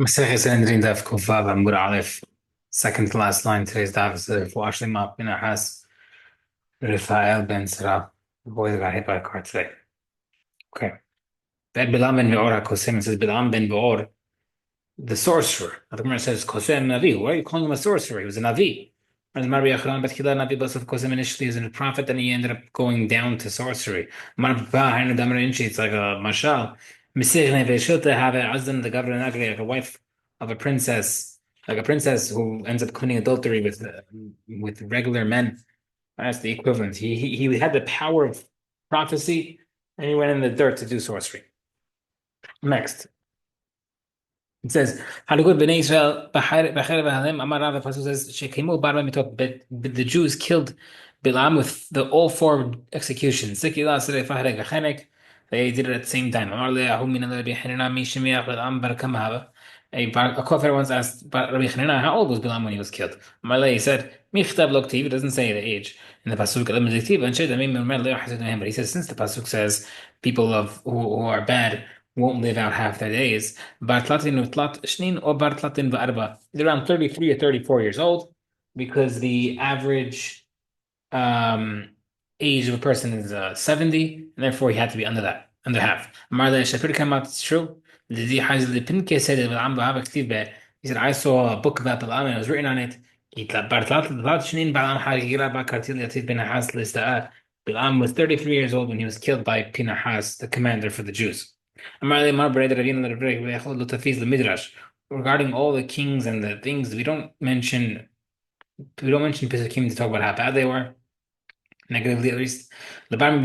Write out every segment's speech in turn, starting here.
Masechet Sanhedrin Daf Kufav Amud Aleph. Second to last line. Today's daf is for SHELEMAH PINEHAS REPHAEL ben Sarah. The boy that got hit by a car today. Okay. That Bilam ben Beor HaKosem. It says Bilam ben Beor, the sorcerer. The Gemara says Kosem Navi. Why are you calling him a sorcerer? He was a Navi. And Mar Yachran Bethchila Navi Basaf Kosem initially is a prophet, and he ended up going down to sorcery. Mar Papa Hainu Damar Inchi. It's like a mashal. Misir Neve Shilta have Azdan the governor Nagri, like a wife of a princess, like a princess who ends up committing adultery with regular men. That's the equivalent. He had the power of prophecy, and he went in the dirt to do sorcery. Next. It says, "Halakut b'nei Israel b'cher v'halem." Amar Rav, the pasuk says, "Shekeimu bar mitot." But the Jews killed Bilam with the all four executions. Zikila serei fahreg achenek. They did it at the same time. Amar le'ahu min Rabbi Hanina mi shemiach Bilam bar kamahava. A kofar once asked Rabbi Hanina, how old was Bilam when he was killed? Amar le, he said, "Michtav lo ktiv." It doesn't say the age in the pasuk. But he says, since the pasuk says people who are bad won't live out half their days. Bartlatin utlat shnin or bartlatin v'arba is around 33 or 34 years old, because the average age of a person is 70, and therefore he had to be under that, under half. Marle Shapir came out, it's true. He said, I saw a book about Balaam and it was written on it. Balaam was 33 years old when he was killed by Pinehas, the commander for the Jews. Regarding all the kings and the things, we don't mention Pesukim to talk about how bad they were, negatively at least. Whatever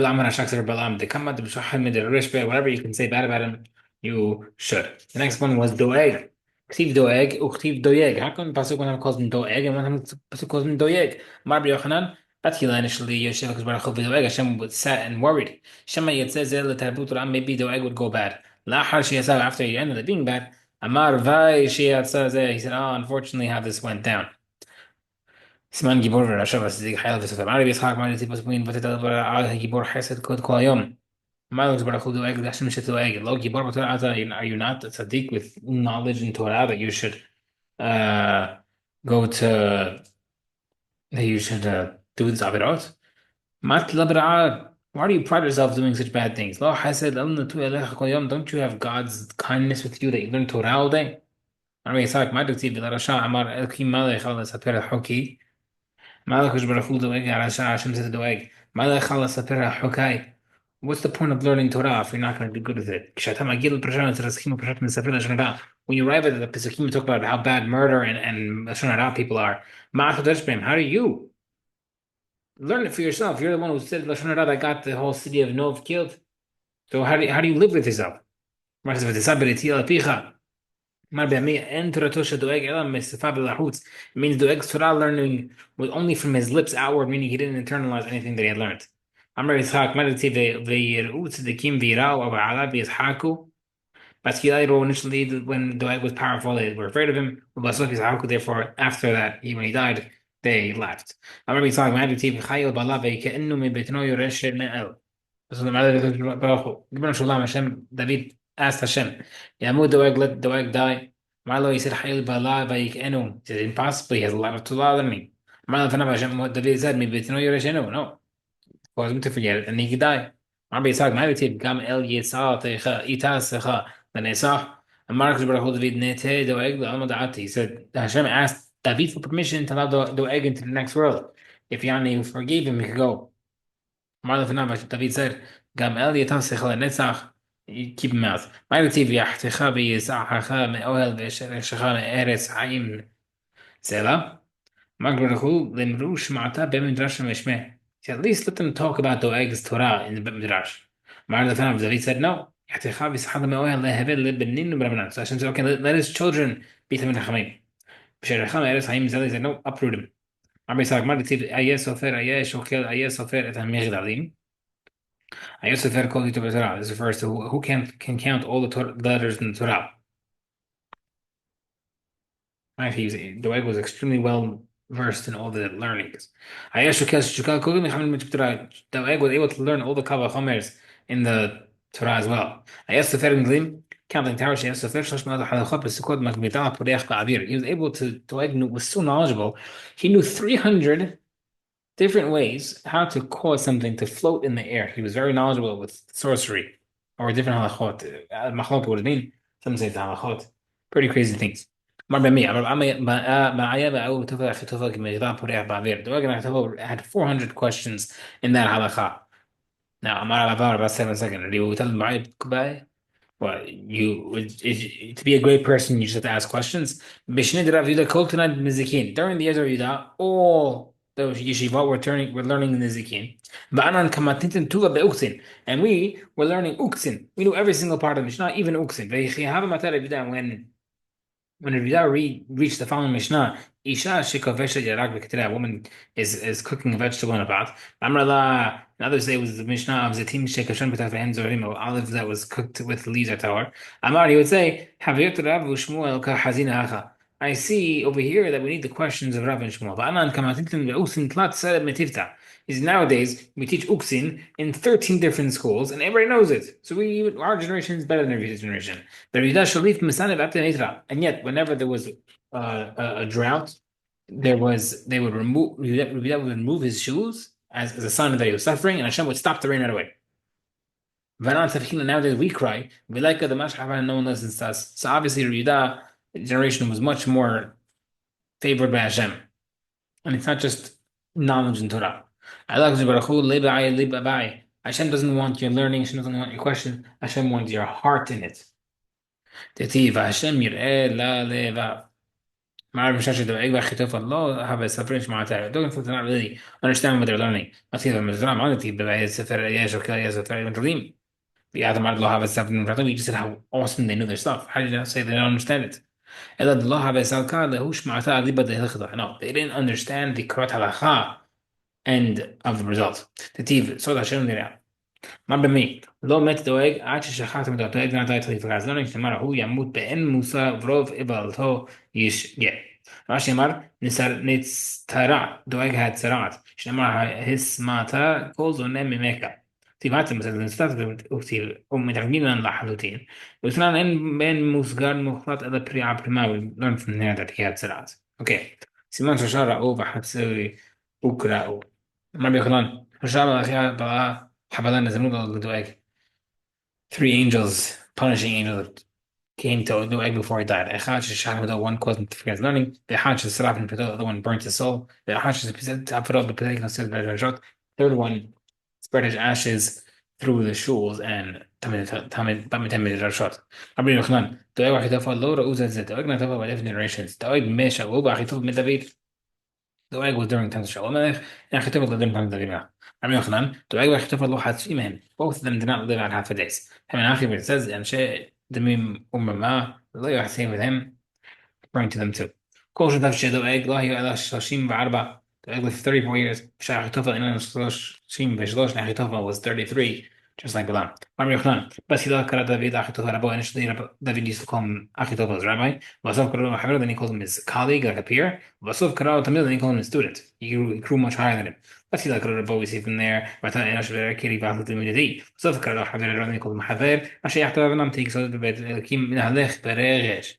you can say bad about him, you should. The next one was Doeg. Ktiv Doeg, Uktiv Doeg. How come Pasuk one time calls him Doeg and one time Pasuk calls him Doeg? Mar Yochanan. Batchila initially, Yosef Baruch Hu Doeg. Hashem was sad and worried. Shema Yetzezel Letarbut Ram. Maybe Doeg would go bad. Lahar Sheyasav, after he ended up being bad. Amar Vai Sheyatzazeh. He said, oh, unfortunately, how this went down. סימן גיבור ורשע וצדיק חייל וסופר. אמר רבי יצחק, אמר לי טיפוס פוין ותדבר על הגיבור חסד כל היום. אמר לו ברוך הוא דואג להשם שדואג. לא גיבור בתורה, are you not a tzaddik with knowledge in Torah that you should go to, that you should do this avirot? mat labra'ad. Why do you pride yourself doing such bad things? Lo chesed natu elecha kol yom. Don't you have God's kindness with you that you learn Torah all day? אמר רבי יצחק, מה דכתיב לרשע? אמר אלוקים מלך על לספר החוקי. What's the point of learning Torah if you're not going to be good with it? When you arrive at the Pesukim, talk about how bad murder and Lashon Hara people are. How do you learn it for yourself? You're the one who said Lashon Hara that got the whole city of Nov killed. So how do you live with yourself? It means Doeg's Torah learning was only from his lips outward, meaning he didn't internalize anything that he had learned. Initially, when Doeg was powerful, they were afraid of him. Therefore, after that, when he died, they laughed. David asked Hashem, Yamud Doeg, let Doeg die. Marlo, he said, Hayil Bala Enu. He said, impossible, he has a lot of Torah learning. Marlo Fanav Hashem, David said, Mibetino Yoreshenu. No, cause him to forget it, and he could die. Marbi Yitzhak, Ma'avitiv, Gam El Yitzhak, Techa, Ita Secha, the Nesach. And Marcus Baruch David Nete Doeg, the Almadati. He said, Hashem asked David for permission to allow Doeg into the next world. If Yani forgave him, he could go. Marlo Fanav, David said, Gam El Yitzhak, Secha, Nesach. Keep him out. My TV يحتخى بيسعها من أول بشرشها من أرس عين زلا. Magrahu limrush ma'ata b'midrash mishmeh. At least let them talk about Doeg's Torah in the midrash. Mar the fan of David said no. So Hashem said, okay, let his children be Tamid Chachamim. B'sherecham eres Haim Zeli said no, uproot him. Mar Yitzhak, Mar Tiv Ayeh Sofer Ayeh Shokel Ayeh Sofer et HaMigdalim. This refers to who can count all the letters in the Torah. Doeg was extremely well versed in all the learnings. Doeg was able to learn all the Kavah Chomers in the Torah as well. counting tower shafts. So first he was able to like was so knowledgeable. He knew 300 different ways how to cause something to float in the air. He was very knowledgeable with sorcery or different halachot. Machlok would mean some say it's halachot. Pretty crazy things. مرة مية معايا بقى تفضل أخي تفضل كم يضع بريح بعبير دواجن had 400 questions in that halakha. Now I'm out of about 7 seconds. Do you tell them well, to be a great person, you just have to ask questions. Mishneh Rav Yehuda Kol Tanai Nizikin. During the years of Yehuda, all the yeshiva were learning the Nizikin. Ba'anan kamatintin tuva be'uktzin. And we were learning uktzin. We knew every single part of the Mishnah, even uktzin. Ve'yichihava matar Yehuda when Rida reached the following Mishnah, Isha shekoveshet yarak b'keterah, a woman is cooking a vegetable in a pot. Amrala, and others say it was the Mishnah of Zatim shekashan b'tafehen zorim, olive that was cooked with leaves or tower. Amar, he would say, Haviyot Rav u'Shmuel kahazina hacha. I see over here that we need the questions of Rav and Shmuel. Va'anan kamatintin ve'usin tlat sered metivta. Is nowadays we teach uksin in 13 different schools and everybody knows it. So our generation is better than every generation. And yet, whenever there was a drought, they would remove his shoes as a sign that he was suffering, and Hashem would stop the rain right away. Nowadays we cry, no one listens to us. So obviously, Rida generation was much more favored by Hashem, and it's not just knowledge in Torah. Hashem doesn't want your learning. Hashem doesn't want your question. Hashem wants your heart in it. תיטיב, והשם יראה ללבב. Ma'ar Mishasha the Egba Chitofa Lo have a suffering Shmata. Don't not really understand what they're learning. Matil Mizram Anati, but I Sefer Yesh or Kayas of Tarim. The Adamad Lo have a suffering Pratim. We just said how awesome they know their stuff. How did you say they don't understand it? Elad Lo have a Salka, the Hushmata Liba de Hilchada. No, they didn't understand the Karat Halacha end of the result. Tetiv, so that Shem Nira. מה במי? לא מת דואג עד ששכחתם את דואג ונתן את חליפה. אז לא נשתמר, הוא ימות באין מוסר ורוב איבלתו ישגה. רש"י אמר, נצטרע, דואג הצרעת, שנאמר, הסמאתה כל זונה ממכה. כתיבתם בסדר נצטרת ומתרגמים לנו לחלוטין. ובכלל אין מוסגר מוחלט אלא פריעה פרימה, we learn from there that he had צרעת. אוקיי, סימן שלושה ראו וחצי וקראו. אמר ביוחנן, שלושה מלאכי בלעה Habalan is another Doeg. 3 punishing angels came to Doeg before he died. Echad Shashah, one caused him to forget his learning. The Echad Shasraf and the other one burnt his soul. The Echad Shasraf, third one spread his ashes through the shuls and Tamid Rashot. Rabbi Yochanan, Doeg Achitofa, Lo Ra'uzat Zet, Doeg Natofa by different generations. Doeg Mesha, Uba Achitofa Medavid. Doeg was during times of Shalom, and Achitofa was during times of David. Rabbi Yochanan, Doeg Achitofa Lo Hatzimehen. Both of them did not live out half a days. Haman it says, and She Demim Umama, Lo Yachsim with him, referring to them too. Kol Shadav She Doeg, Lo Yu Ela Shashim V'Arba. Doeg lived 34 years. Shachitofa Inan Shloshim V'Shlosh, and Achitofa was 33. Just like Balaam. Rabbi Yochanan, Basila Kara David Achitofa Rabbo. Initially, David used to call him Achitofa's rabbi. Vasov Kara Haver, then he called him his colleague, like a peer. Vasov Kara Tamil, then he called him his student. He grew much higher than him. Basila Kara Rabbo, we see from there. Vatan Enosh Vera Kiri Vahu Timidity. Vasov Kara Haver, then he called him Haver. Ashe Yachtav Nam Tik, so the Kim Minalech Beregesh.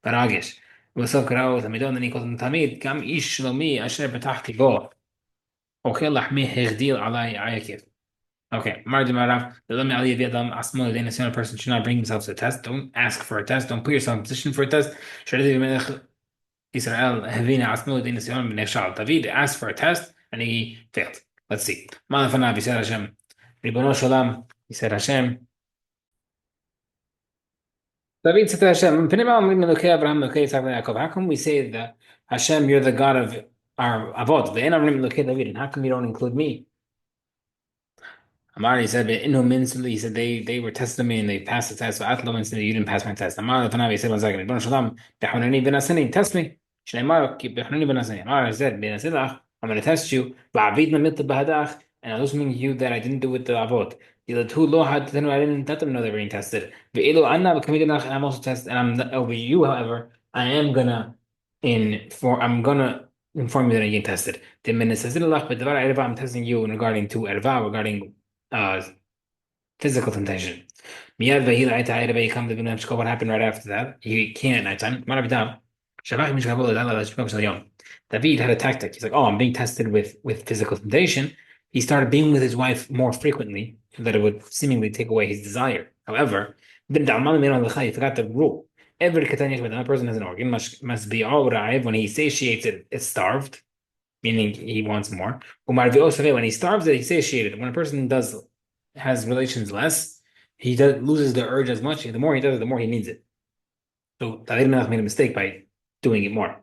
Baragesh. Vasov Kara Tamidon, then he called him Tamid. Kam Ish Shlomi Asher Betachti Bo. Okay, Lahmi Hegdil Alai Ayakiv. Okay, Mardim Arav, the Lami Ali Vietnam Asmo, the innocent person should not bring himself to a test. Don't ask for a test. Don't put yourself in position for a test. Israel Havina Asmo, the innocent Beneshal. David asked for a test and he failed. Let's see. Malafanav, he said Hashem. Ribono Shalom, he said Hashem. David said to Hashem, how come we say that Hashem, you're the God of our Avod? And how come you don't include me? Amar, he said, he said they were testing me and they passed the test. So Atlo instantly you didn't pass my test. Amar, he said, 1 second. Test me. Amar, he said, I'm going to test you. And I'm listening to you that I didn't do with the avot. I didn't let them know they were being tested. I'm also tested, and I'm over you, however, I'm gonna inform you that I'm getting tested. I'm testing you regarding to erva, regarding physical temptation. Miyad v'hi la'ayta ayda come to the what happened right after that. He came at nighttime. Marabitam. Shabach mish kabul adala l'shmok shal yom. David had a tactic. He's like, oh, I'm being tested with physical temptation. He started being with his wife more frequently, so that it would seemingly take away his desire. However, he forgot the rule. Every katanish when another person has an organ must be all raiv. When he satiates it, it's starved, meaning he wants more. When he starves it, he's satiated. When a person does has relations less, he loses the urge as much. The more he does it, the more he needs it. So David Melech made a mistake by doing it more.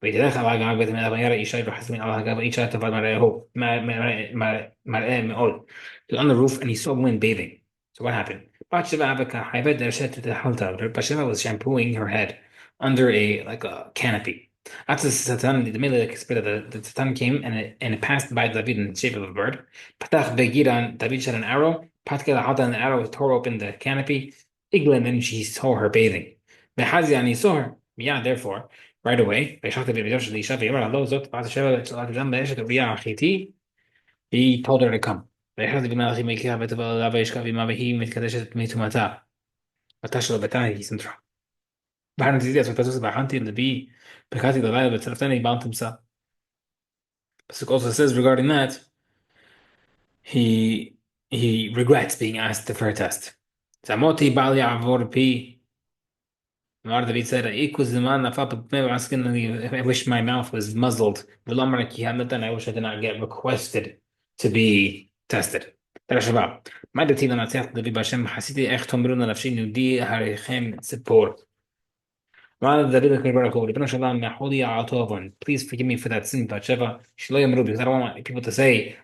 ויתלך על הגג בית המלך וירא אישה וחסמים על הגג ואישה תבד מרעהו מראה מאוד. He was on the roof and he saw women bathing. So what happened? Bathsheba was shampooing her head under a canopy. After the Satan came and it passed by David in the shape of a bird. David shot an arrow. And the arrow tore open the canopy. And then she saw her bathing. And he saw her. Yeah, therefore, right away, he told her to come. Pasuk also says regarding that, he regrets being asked for a test. Zamoti bali avor pi. David said, I wish my mouth was muzzled. I wish I did not get requested to be tested. Please forgive me for that sin, Bathsheba. Because I don't want people to say,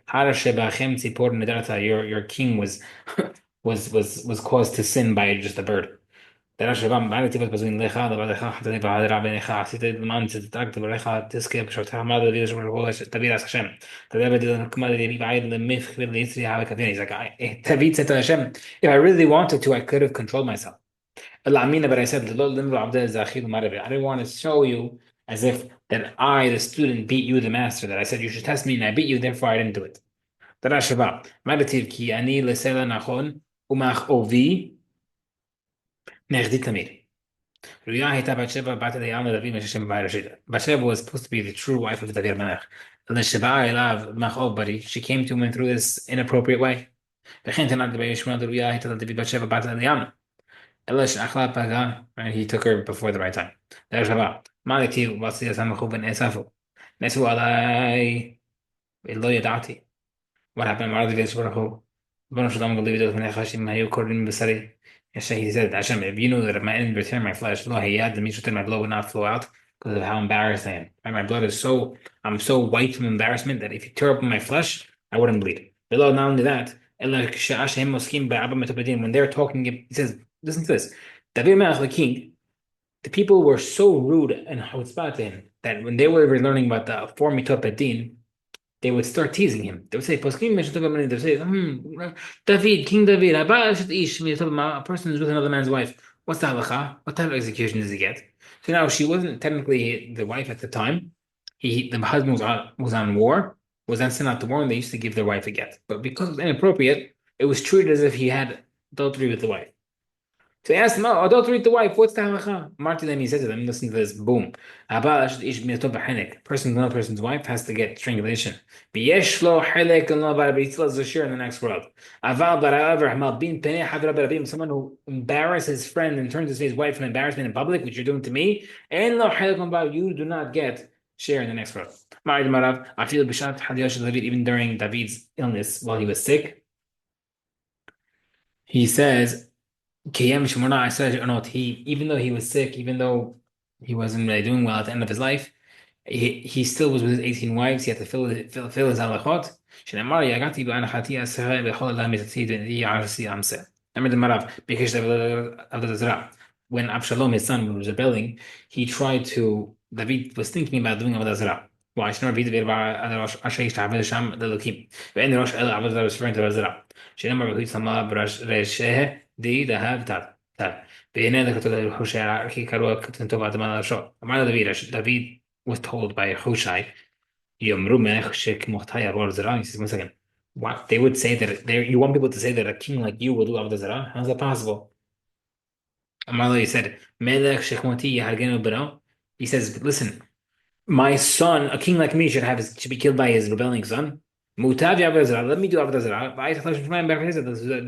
your king was caused to sin by just a bird. מעל לטיפת בזוין לך, לבדך, חתני והדרה בעיניך, עשית למען צדקת דבריך, תזכה בשבתך, מה דוד תביא לעש השם. תדבר כמה דבי בעיד למפך וליצרי וכתני. He's like, David said to Hashem, if I really wanted to, I could have controlled myself. But I said, I didn't want to show you as if that I, the student, beat you, the master, that I said you should test me and I beat you, therefore I didn't do it. תראה שבא, מה דתיב כי אני לסלע נכון ומאכאובי נכדי תמיד. Bathsheba was supposed to be the true wife of David Melech. But she came to him through this inappropriate way. And he took her before the right time. What happened? He said, Hashem, if you knew that if my enemy returned my flesh, lo hayad, the meat my blood would not flow out because of how embarrassed I am. And my blood is I'm so white from embarrassment that if you tear open my flesh, I wouldn't bleed. Below, not only that, when they're talking, he says, listen to this. David Melech, the king, the people were so rude and chutzpah to him that when they were learning about the four mitot bedin, they would start teasing him. They would say, they would say, David, King David, a person is with another man's wife. What's the halacha? What type of execution does he get? So now she wasn't technically the wife at the time. The husband was on war, was then sent out to war, and they used to give their wife a get. But because it was inappropriate, it was treated as if he had adultery with the wife. So he asked him, oh, adultery with the wife, what's the halacha? Marty then he said to them, listen to this, boom. Person to another person's wife has to get strangulation. But he still has a share in the next world. Someone who embarrasses his friend and turns his wife from embarrassment in public, which you're doing to me, you do not get share in the next world. I feel even during David's illness while he was sick, he says, I said, or not, even though he was sick, even though he wasn't really doing well at the end of his life, he still was with his 18 wives. He had to fill his halachot. Remember the Marav, because when Absalom, his son, was rebelling, David was thinking about doing Avodah Zarah. Why? دي ذهب تعال بهنا كتب الحوشي كي كانوا كتنتو بعد ما شو ما دافيد was told by Hushai يمرو من شك مختار ورزران مثلا What they would say that you want people to say that a king like you will do avodah zarah? How's that possible? Amar he said, Melech shechmoti yahargenu b'no. He says, listen, my son, a king like me, should be killed by his rebelling son. Mutav Avodah Zarah. Let me do Avodah Zarah.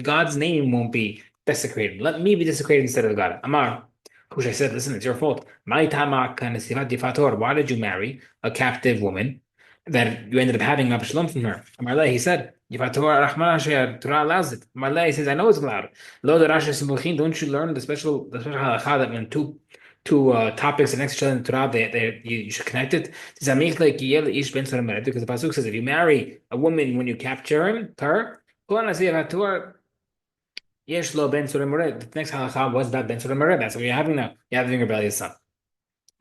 God's name won't be desecrated. Let me be desecrated instead of God. Amar, Hushai said, listen, it's your fault. Why did you marry a captive woman that you ended up having Absalom from her? Amar, he said, Torah allows it. Amar, he says, I know it's allowed. Don't you learn the special halakha that when two topics are next to each other in the Torah, you should connect it. Because the pasuk says, if you marry a woman when you capture her, yesh lo ben surah mered. The next halakha was that ben surah mered. That's what you're having now. You're having a rebellious son.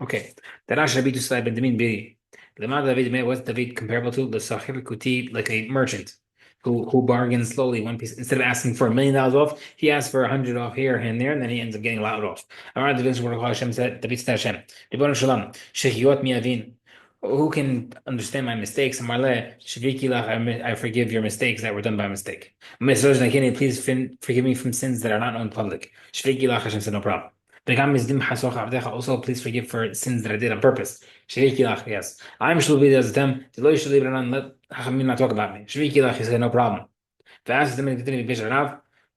Okay. Darash Rabbi Tusai ben David Biri. Lemad David Meir, what's David comparable to? The Sahib Kuti, like a merchant who bargains slowly one piece. Instead of asking for $1 million off, he asks for 100 off here and there, and then he ends up getting a lot off. Amar David Hashem said, David said Hashem, Ribbon Shalom, Shechiyot Miavin. Who can understand my mistakes? I forgive your mistakes that were done by mistake. Please forgive me from sins that are not known in public. Hashem said, no problem. Also, please forgive for sins that I did on purpose. Yes. I'm let Hachamim not talk about me. He said, no problem. Let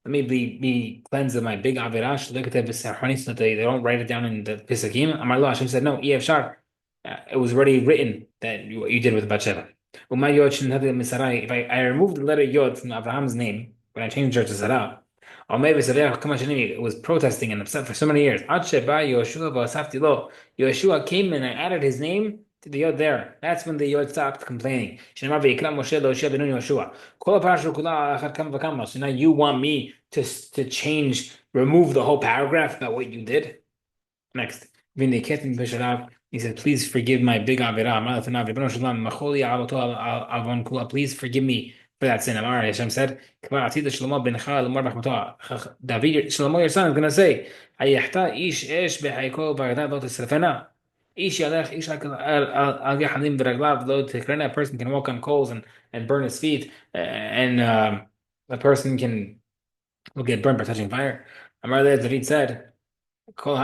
me be cleansed of my big avirah, so that they don't write it down in the Pisakim. Amar Hashem said, no, it was already written that what you did with Bathsheba. If I removed the letter Yod from Abraham's name, when I changed her to Sarah, or maybe it was protesting and upset for so many years. Yeshua came and I added his name to the Yod there. That's when the Yod stopped complaining. So now you want me to remove the whole paragraph about what you did? Next. He said, please forgive my big avirah. Please forgive me for that sin. Hashem said, David, Shlomo, your son, is going to say, a person can walk on coals and burn his feet, and a person will get burned by touching fire. David said, can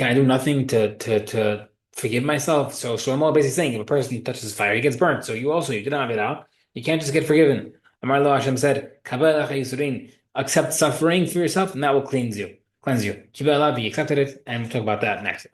I do nothing to forgive myself? So Shlomo basically saying, if a person touches fire, he gets burnt. So you didn't have it out. You can't just get forgiven. Amar lo Hashem said, accept suffering for yourself, and that will cleanse you. He accepted it, and we'll talk about that next.